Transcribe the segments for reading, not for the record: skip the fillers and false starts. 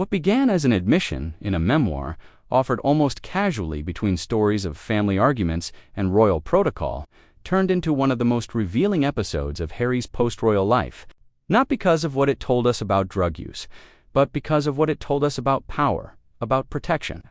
What began as an admission in a memoir, offered almost casually between stories of family arguments and royal protocol, turned into one of the most revealing episodes of Harry's post-royal life, not because of what it told us about drug use, but because of what it told us about power, about protection,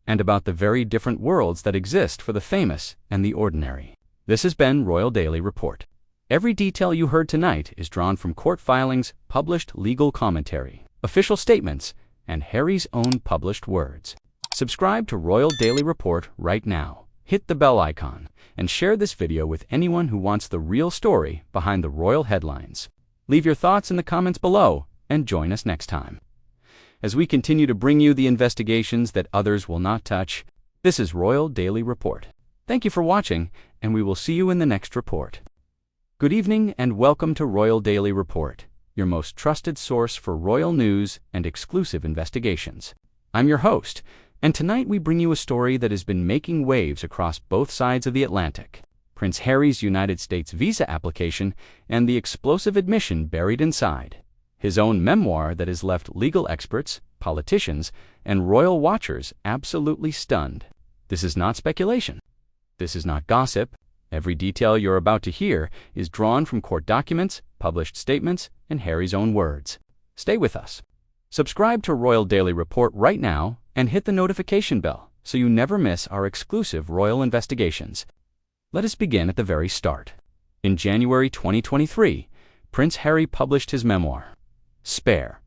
and about the very different worlds that exist for the famous and the ordinary. This has been Royal Daily Report. Every detail you heard tonight is drawn from court filings, published legal commentary, official statements, and Harry's own published words. Subscribe to Royal Daily Report right now. Hit the bell icon and share this video with anyone who wants the real story behind the royal headlines. Leave your thoughts in the comments below and join us next time as we continue to bring you the investigations that others will not touch. This is Royal Daily Report. Thank you for watching, and we will see you in the next report. Good evening and welcome to Royal Daily Report, your most trusted source for royal news and exclusive investigations. I'm your host, and tonight we bring you a story that has been making waves across both sides of the Atlantic: Prince Harry's United States visa application and the explosive admission buried inside. His own memoir that has left legal experts, politicians, and royal watchers absolutely stunned. This is not speculation. This is not gossip. Every detail you're about to hear is drawn from court documents, published statements, and Harry's own words. Stay with us. Subscribe to Royal Daily Report right now and hit the notification bell so you never miss our exclusive royal investigations. Let us begin at the very start. In January 2023, Prince Harry published his memoir, Spare.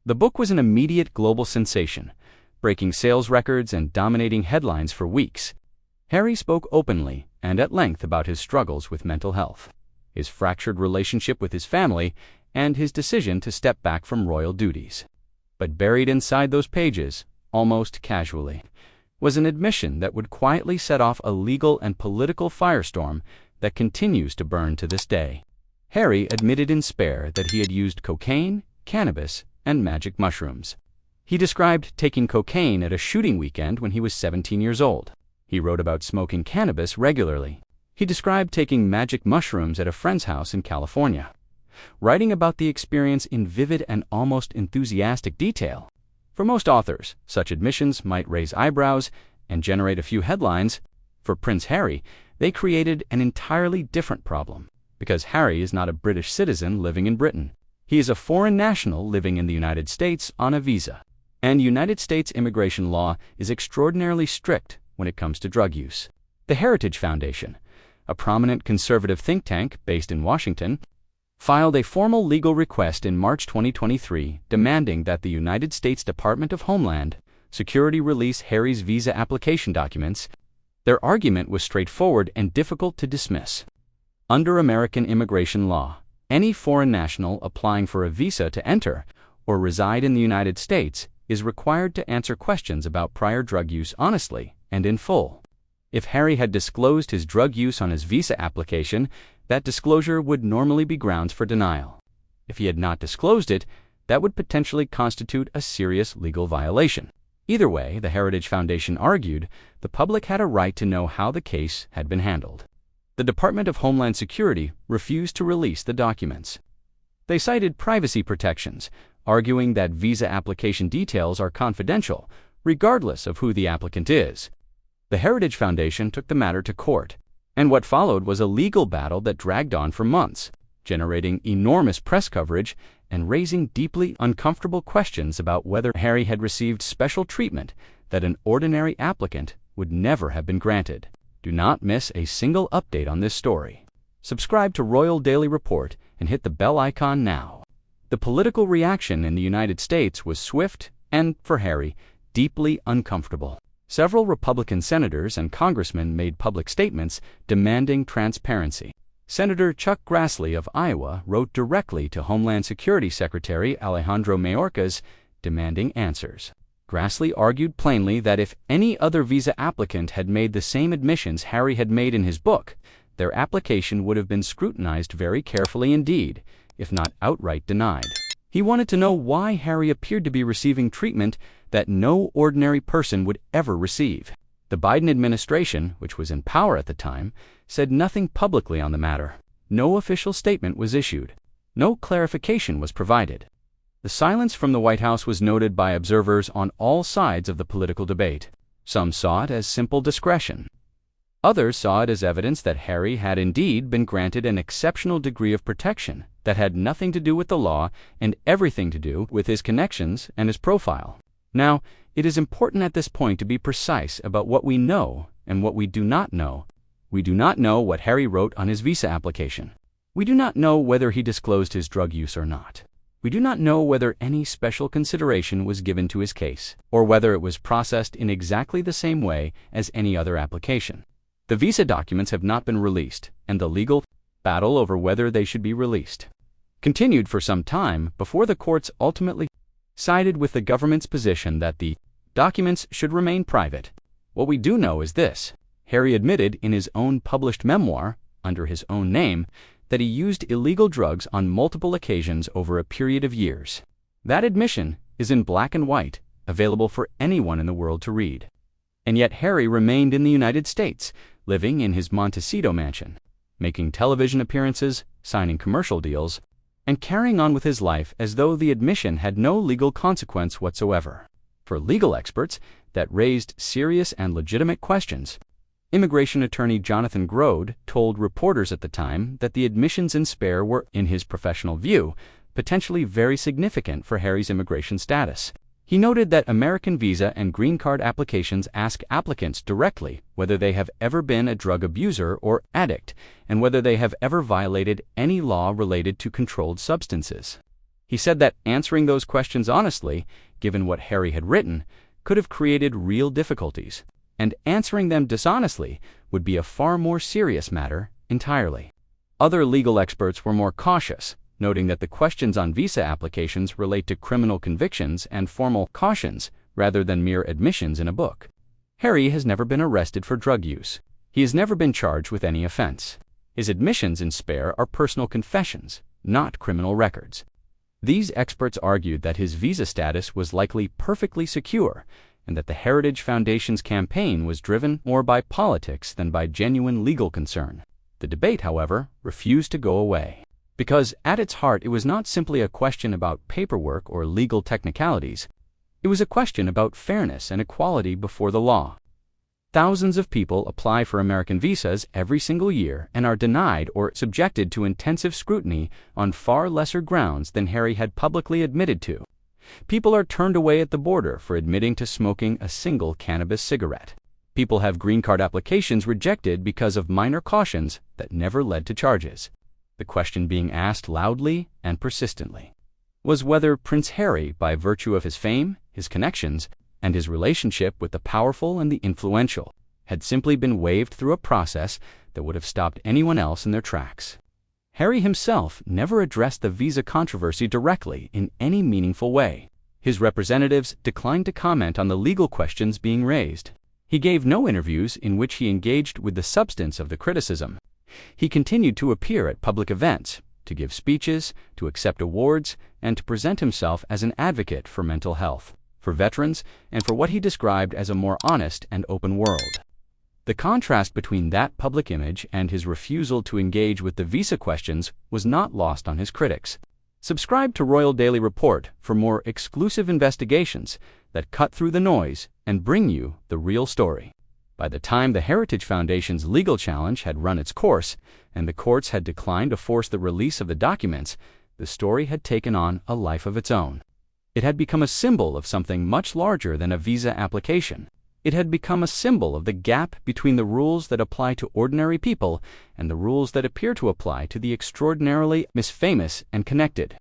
The book was an immediate global sensation, breaking sales records and dominating headlines for weeks. Harry spoke openly and at length about his struggles with mental health, his fractured relationship with his family, and his decision to step back from royal duties. But buried inside those pages, almost casually, was an admission that would quietly set off a legal and political firestorm that continues to burn to this day. Harry admitted in Spare that he had used cocaine, cannabis, and magic mushrooms. He described taking cocaine at a shooting weekend when he was 17 years old. He wrote about smoking cannabis regularly. He described taking magic mushrooms at a friend's house in California, writing about the experience in vivid and almost enthusiastic detail. For most authors, such admissions might raise eyebrows and generate a few headlines. For Prince Harry, they created an entirely different problem, because Harry is not a British citizen living in Britain. He is a foreign national living in the United States on a visa, and United States immigration law is extraordinarily strict when it comes to drug use. The Heritage Foundation, a prominent conservative think tank based in Washington, filed a formal legal request in March 2023 demanding that the United States Department of Homeland Security release Harry's visa application documents. Their argument was straightforward and difficult to dismiss. Under American immigration law, any foreign national applying for a visa to enter or reside in the United States is required to answer questions about prior drug use honestly and in full. If Harry had disclosed his drug use on his visa application, that disclosure would normally be grounds for denial. If he had not disclosed it, that would potentially constitute a serious legal violation. Either way, the Heritage Foundation argued, the public had a right to know how the case had been handled. The Department of Homeland Security refused to release the documents. They cited privacy protections, arguing that visa application details are confidential, regardless of who the applicant is. The Heritage Foundation took the matter to court, and what followed was a legal battle that dragged on for months, generating enormous press coverage and raising deeply uncomfortable questions about whether Harry had received special treatment that an ordinary applicant would never have been granted. Do not miss a single update on this story. Subscribe to Royal Daily Report and hit the bell icon now. The political reaction in the United States was swift and, for Harry, deeply uncomfortable. Several Republican senators and congressmen made public statements demanding transparency. Senator Chuck Grassley of Iowa wrote directly to Homeland Security Secretary Alejandro Mayorkas demanding answers. Grassley argued plainly that if any other visa applicant had made the same admissions Harry had made in his book, their application would have been scrutinized very carefully indeed, if not outright denied. He wanted to know why Harry appeared to be receiving treatment that no ordinary person would ever receive. The Biden administration, which was in power at the time, said nothing publicly on the matter. No official statement was issued. No clarification was provided. The silence from the White House was noted by observers on all sides of the political debate. Some saw it as simple discretion. Others saw it as evidence that Harry had indeed been granted an exceptional degree of protection that had nothing to do with the law and everything to do with his connections and his profile. Now, it is important at this point to be precise about what we know and what we do not know. We do not know what Harry wrote on his visa application. We do not know whether he disclosed his drug use or not. We do not know whether any special consideration was given to his case, or whether it was processed in exactly the same way as any other application. The visa documents have not been released, and the legal battle over whether they should be released continued for some time before the courts ultimately sided with the government's position that the documents should remain private. What we do know is this: Harry admitted in his own published memoir, under his own name, that he used illegal drugs on multiple occasions over a period of years. That admission is in black and white, available for anyone in the world to read. And yet Harry remained in the United States, living in his Montecito mansion, making television appearances, signing commercial deals, and carrying on with his life as though the admission had no legal consequence whatsoever. For legal experts, that raised serious and legitimate questions. Immigration attorney Jonathan Grode told reporters at the time that the admissions in Spare were, in his professional view, potentially very significant for Harry's immigration status. He noted that American visa and green card applications ask applicants directly whether they have ever been a drug abuser or addict, and whether they have ever violated any law related to controlled substances. He said that answering those questions honestly, given what Harry had written, could have created real difficulties, and answering them dishonestly would be a far more serious matter entirely. Other legal experts were more cautious, noting that the questions on visa applications relate to criminal convictions and formal cautions rather than mere admissions in a book. Harry has never been arrested for drug use. He has never been charged with any offense. His admissions in Spare are personal confessions, not criminal records. These experts argued that his visa status was likely perfectly secure, and that the Heritage Foundation's campaign was driven more by politics than by genuine legal concern. The debate, however, refused to go away. Because at its heart it was not simply a question about paperwork or legal technicalities. It was a question about fairness and equality before the law. Thousands of people apply for American visas every single year and are denied or subjected to intensive scrutiny on far lesser grounds than Harry had publicly admitted to. People are turned away at the border for admitting to smoking a single cannabis cigarette. People have green card applications rejected because of minor cautions that never led to charges. The question being asked loudly and persistently was whether Prince Harry, by virtue of his fame, his connections, and his relationship with the powerful and the influential, had simply been waved through a process that would have stopped anyone else in their tracks. Harry himself never addressed the visa controversy directly in any meaningful way. His representatives declined to comment on the legal questions being raised. He gave no interviews in which he engaged with the substance of the criticism. He continued to appear at public events, to give speeches, to accept awards, and to present himself as an advocate for mental health, for veterans, and for what he described as a more honest and open world. The contrast between that public image and his refusal to engage with the visa questions was not lost on his critics. Subscribe to Royal Daily Report for more exclusive investigations that cut through the noise and bring you the real story. By the time the Heritage Foundation's legal challenge had run its course, and the courts had declined to force the release of the documents, the story had taken on a life of its own. It had become a symbol of something much larger than a visa application. It had become a symbol of the gap between the rules that apply to ordinary people and the rules that appear to apply to the extraordinarily famous and connected.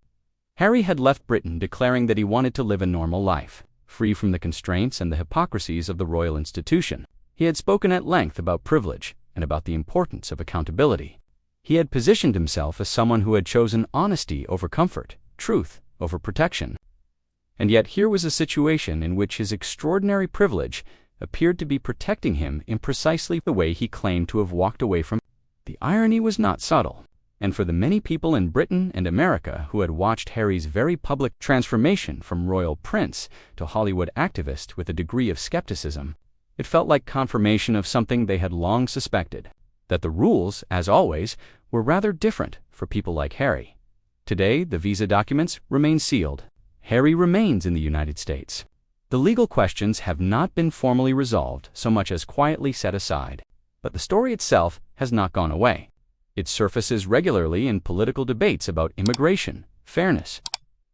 Harry had left Britain declaring that he wanted to live a normal life, free from the constraints and the hypocrisies of the royal institution. He had spoken at length about privilege and about the importance of accountability. He had positioned himself as someone who had chosen honesty over comfort, truth over protection. And yet here was a situation in which his extraordinary privilege appeared to be protecting him in precisely the way he claimed to have walked away from. The irony was not subtle, and for the many people in Britain and America who had watched Harry's very public transformation from royal prince to Hollywood activist with a degree of skepticism, it felt like confirmation of something they had long suspected, that the rules, as always, were rather different for people like Harry. Today, the visa documents remain sealed. Harry remains in the United States. The legal questions have not been formally resolved, so much as quietly set aside. But the story itself has not gone away. It surfaces regularly in political debates about immigration, fairness,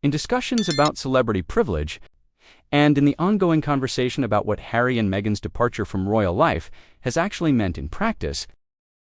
in discussions about celebrity privilege, and in the ongoing conversation about what Harry and Meghan's departure from royal life has actually meant in practice